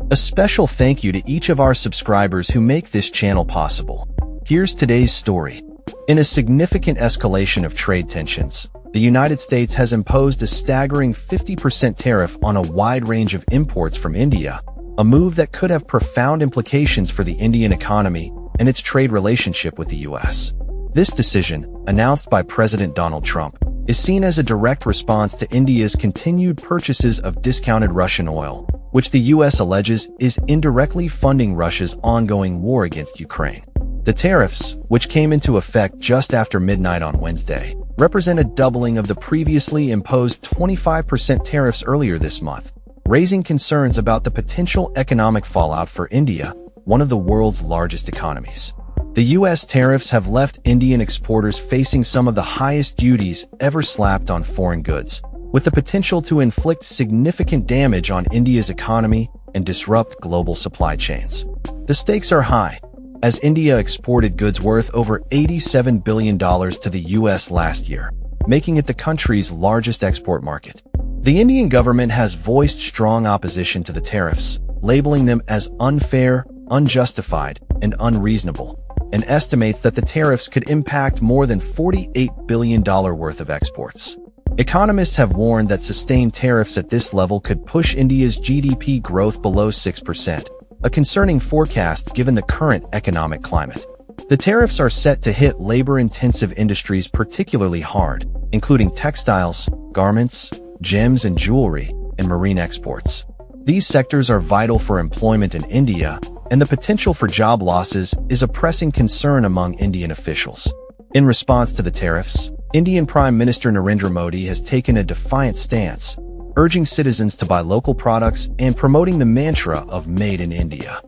A special thank you to each of our subscribers who make this channel possible. Here's today's story. In a significant escalation of trade tensions, the United States has imposed a staggering 50% tariff on a wide range of imports from India, a move that could have profound implications for the Indian economy and its trade relationship with the U.S. This decision, announced by President Donald Trump, is seen as a direct response to India's continued purchases of discounted Russian oil, which the U.S. alleges is indirectly funding Russia's ongoing war against Ukraine. The tariffs, which came into effect just after midnight on Wednesday, represent a doubling of the previously imposed 25% tariffs earlier this month, raising concerns about the potential economic fallout for India, one of the world's largest economies. The U.S. tariffs have left Indian exporters facing some of the highest duties ever slapped on foreign goods, with the potential to inflict significant damage on India's economy and disrupt global supply chains. The stakes are high, as India exported goods worth over $87 billion to the U.S. last year, making it the country's largest export market. The Indian government has voiced strong opposition to the tariffs, labeling them as unfair, unjustified, and unreasonable, and estimates that the tariffs could impact more than $48 billion worth of exports. Economists have warned that sustained tariffs at this level could push India's GDP growth below 6%, a concerning forecast given the current economic climate. The tariffs are set to hit labor-intensive industries particularly hard, including textiles, garments, gems and jewelry, and marine exports. These sectors are vital for employment in India, and the potential for job losses is a pressing concern among Indian officials. In response to the tariffs, Indian Prime Minister Narendra Modi has taken a defiant stance, urging citizens to buy local products and promoting the mantra of Made in India.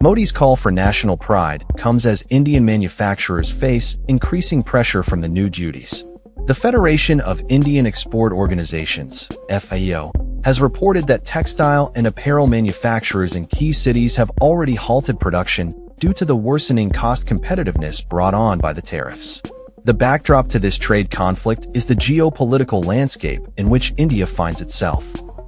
Modi's call for national pride comes as Indian manufacturers face increasing pressure from the new duties. The Federation of Indian Export Organizations, FAO, has reported that textile and apparel manufacturers in key cities have already halted production due to the worsening cost competitiveness brought on by the tariffs. The backdrop to this trade conflict is the geopolitical landscape in which India finds itself.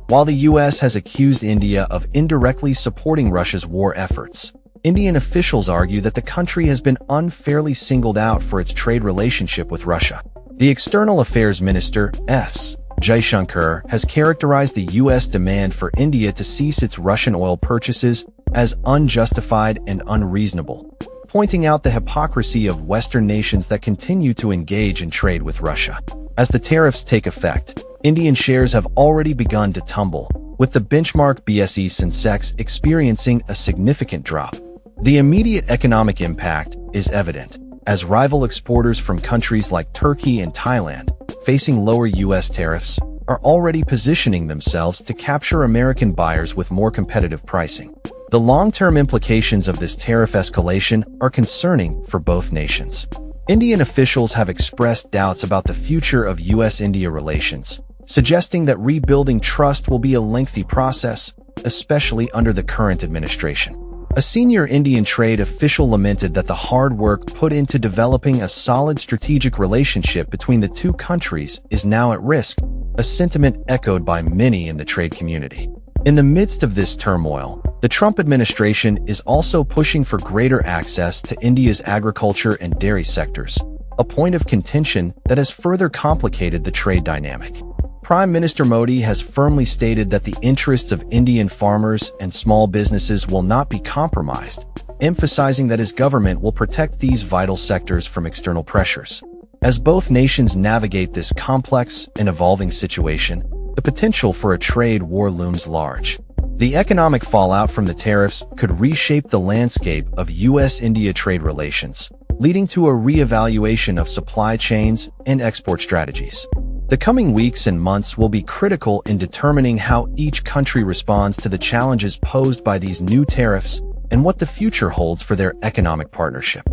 While the U.S. has accused India of indirectly supporting Russia's war efforts, Indian officials argue that the country has been unfairly singled out for its trade relationship with Russia. The External Affairs Minister, S. Jaishankar, has characterized the U.S. demand for India to cease its Russian oil purchases as unjustified and unreasonable, pointing out the hypocrisy of Western nations that continue to engage in trade with Russia. As the tariffs take effect, Indian shares have already begun to tumble, with the benchmark BSE Sensex experiencing a significant drop. The immediate economic impact is evident, as rival exporters from countries like Turkey and Thailand, facing lower U.S. tariffs, are already positioning themselves to capture American buyers with more competitive pricing. The long-term implications of this tariff escalation are concerning for both nations. Indian officials have expressed doubts about the future of U.S.-India relations, suggesting that rebuilding trust will be a lengthy process, especially under the current administration. A senior Indian trade official lamented that the hard work put into developing a solid strategic relationship between the two countries is now at risk, a sentiment echoed by many in the trade community. In the midst of this turmoil, the Trump administration is also pushing for greater access to India's agriculture and dairy sectors, a point of contention that has further complicated the trade dynamic. Prime Minister Modi has firmly stated that the interests of Indian farmers and small businesses will not be compromised, emphasizing that his government will protect these vital sectors from external pressures. As both nations navigate this complex and evolving situation, the potential for a trade war looms large. The economic fallout from the tariffs could reshape the landscape of U.S.-India trade relations, leading to a re-evaluation of supply chains and export strategies. The coming weeks and months will be critical in determining how each country responds to the challenges posed by these new tariffs and what the future holds for their economic partnership.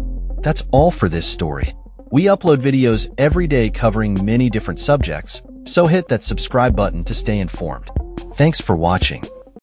That's all for this story. We upload videos every day covering many different subjects, so hit that subscribe button to stay informed. Thanks for watching.